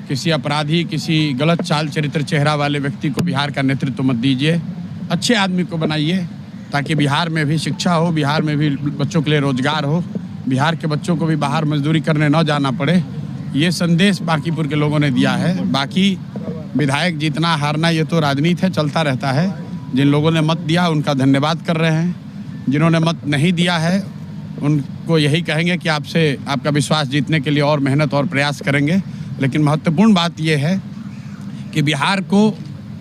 किसी अपराधी, किसी गलत चाल चरित्र चेहरा वाले व्यक्ति को बिहार का नेतृत्व मत दीजिए। अच्छे आदमी को बनाइए ताकि बिहार में भी शिक्षा हो, बिहार में भी बच्चों के लिए रोजगार हो, बिहार के बच्चों को भी बाहर मजदूरी करने न जाना पड़े। ये संदेश बांकीपुर के लोगों ने दिया है। बाकी विधायक जीतना हारना ये तो राजनीति है, चलता रहता है। जिन लोगों ने मत दिया उनका धन्यवाद कर रहे हैं, जिन्होंने मत नहीं दिया है उनको यही कहेंगे कि आपसे आपका विश्वास जीतने के लिए और मेहनत और प्रयास करेंगे। लेकिन महत्वपूर्ण बात यह है कि बिहार को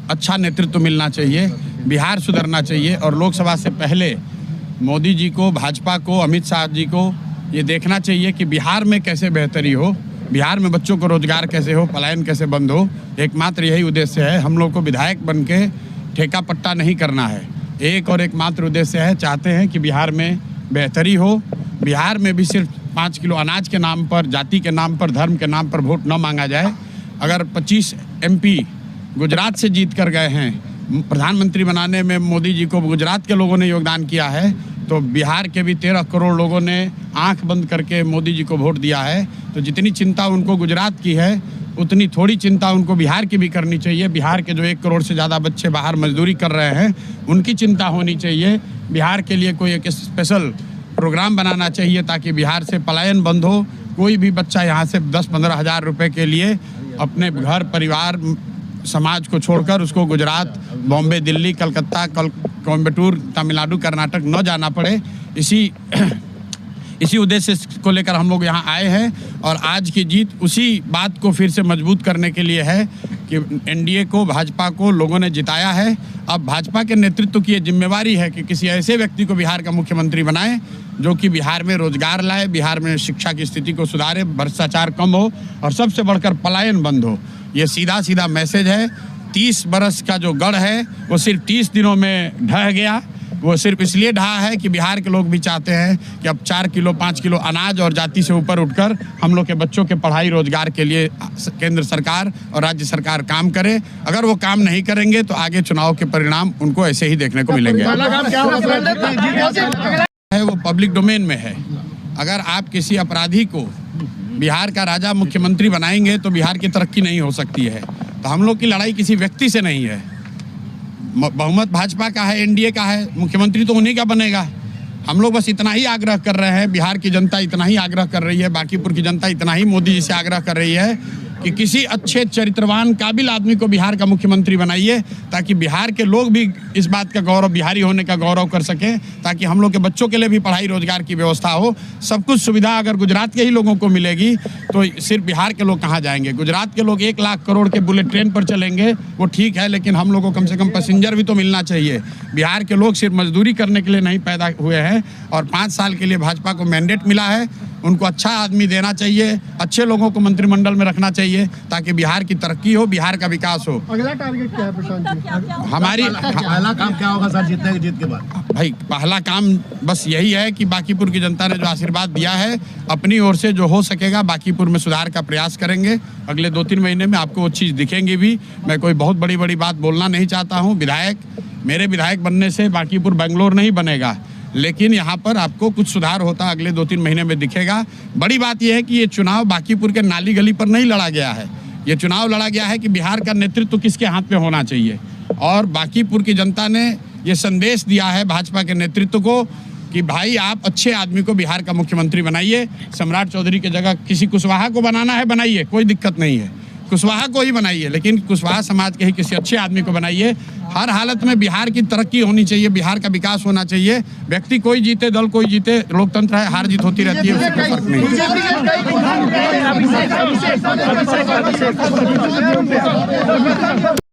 अच्छा नेतृत्व मिलना चाहिए, बिहार सुधरना चाहिए और लोकसभा से पहले मोदी जी को, भाजपा को, अमित शाह जी को ये देखना चाहिए कि बिहार में कैसे बेहतरी हो, बिहार में बच्चों को रोजगार कैसे हो, पलायन कैसे बंद हो। एकमात्र यही उद्देश्य है। हम लोग को विधायक बन के ठेका पट्टा नहीं करना है। एक और एकमात्र उद्देश्य है, चाहते हैं कि बिहार में बेहतरी हो। बिहार में भी सिर्फ 5 किलो अनाज के नाम पर, जाति के नाम पर, धर्म के नाम पर वोट न मांगा जाए। अगर 25 MP गुजरात से जीत कर गए हैं, प्रधानमंत्री बनाने में मोदी जी को गुजरात के लोगों ने योगदान किया है, तो बिहार के भी 13 करोड़ लोगों ने आंख बंद करके मोदी जी को वोट दिया है। तो जितनी चिंता उनको गुजरात की है उतनी थोड़ी चिंता उनको बिहार की भी करनी चाहिए। बिहार के जो 1 करोड़ से ज़्यादा बच्चे बाहर मजदूरी कर रहे हैं उनकी चिंता होनी चाहिए। बिहार के लिए कोई एक स्पेशल प्रोग्राम बनाना चाहिए ताकि बिहार से पलायन बंद हो। कोई भी बच्चा यहाँ से 10-15 हज़ार रुपये के लिए अपने घर, परिवार, समाज को छोड़कर उसको गुजरात, बॉम्बे, दिल्ली, कलकत्ता, कोयम्बटूर, तमिलनाडु, कर्नाटक न जाना पड़े। इसी उद्देश्य को लेकर हम लोग यहाँ आए हैं और आज की जीत उसी बात को फिर से मजबूत करने के लिए है कि NDA को, भाजपा को लोगों ने जिताया है। अब भाजपा के नेतृत्व की ये जिम्मेवारी है कि किसी ऐसे व्यक्ति को बिहार का मुख्यमंत्री बनाए जो कि बिहार में रोजगार लाए, बिहार में शिक्षा की स्थिति को सुधारे, भ्रष्टाचार कम हो और सबसे बढ़कर पलायन बंद हो। ये सीधा सीधा मैसेज है। 30 बरस का जो गढ़ है वो सिर्फ 30 दिनों में ढह गया। वो सिर्फ इसलिए ढहा है कि बिहार के लोग भी चाहते हैं कि अब 4 किलो 5 किलो अनाज और जाति से ऊपर उठकर हम लोग के बच्चों के पढ़ाई, रोजगार के लिए केंद्र सरकार और राज्य सरकार काम करे। अगर वो काम नहीं करेंगे तो आगे चुनाव के परिणाम उनको ऐसे ही देखने को मिलेंगे। है वो पब्लिक डोमेन में है। अगर आप किसी अपराधी को बिहार का राजा मुख्यमंत्री बनाएंगे तो बिहार की तरक्की नहीं हो सकती है। तो हम लोग की लड़ाई किसी व्यक्ति से नहीं है। बहुमत भाजपा का है, NDA का है, मुख्यमंत्री तो उन्हीं का बनेगा। हम लोग बस इतना ही आग्रह कर रहे हैं, बिहार की जनता इतना ही आग्रह कर रही है, बांकीपुर की जनता इतना ही मोदी जी से आग्रह कर रही है कि किसी अच्छे, चरित्रवान, काबिल आदमी को बिहार का मुख्यमंत्री बनाइए ताकि बिहार के लोग भी इस बात का गौरव, बिहारी होने का गौरव कर सकें, ताकि हम लोग के बच्चों के लिए भी पढ़ाई, रोजगार की व्यवस्था हो। सब कुछ सुविधा अगर गुजरात के ही लोगों को मिलेगी तो सिर्फ बिहार के लोग कहाँ जाएंगे। गुजरात के लोग 1 लाख करोड़ के बुलेट ट्रेन पर चलेंगे, वो ठीक है, लेकिन हम लोग को कम से कम पैसेंजर भी तो मिलना चाहिए। बिहार के लोग सिर्फ मजदूरी करने के लिए नहीं पैदा हुए हैं और 5 साल के लिए भाजपा को मैंडेट मिला है। उनको अच्छा आदमी देना चाहिए, अच्छे लोगों को मंत्रिमंडल में रखना चाहिए ताकि बिहार की तरक्की हो, बिहार का विकास हो। अगला टारगेट क्या है प्रशांत जी? हमारी पहला काम क्या होगा सर जीत के बाद? भाई पहला काम बस यही है कि बांकीपुर की जनता ने जो आशीर्वाद दिया है, अपनी ओर से जो हो सकेगा बांकीपुर में सुधार का प्रयास करेंगे। अगले 2-3 महीने में आपको वो चीज़ दिखेंगी भी। मैं कोई बहुत बड़ी बात बोलना नहीं चाहता हूँ। मेरे विधायक बनने से बांकीपुर बेंगलोर नहीं बनेगा, लेकिन यहाँ पर आपको कुछ सुधार होता अगले 2-3 महीने में दिखेगा। बड़ी बात यह है कि ये चुनाव बांकीपुर के नाली गली पर नहीं लड़ा गया है। ये चुनाव लड़ा गया है कि बिहार का नेतृत्व किसके हाथ पे होना चाहिए। और बांकीपुर की जनता ने ये संदेश दिया है भाजपा के नेतृत्व को कि भाई आप अच्छे आदमी को बिहार का मुख्यमंत्री बनाइए। सम्राट चौधरी की जगह किसी कुशवाहा को बनाना है, बनाइए, कोई दिक्कत नहीं है। कुशवाहा को ही बनाइए, लेकिन कुशवाहा समाज के ही किसी अच्छे आदमी को बनाइए। हर हालत में बिहार की तरक्की होनी चाहिए, बिहार का विकास होना चाहिए। व्यक्ति कोई जीते, दल कोई जीते, लोकतंत्र है, हार जीत होती रहती है, उससे कोई फर्क नहीं है।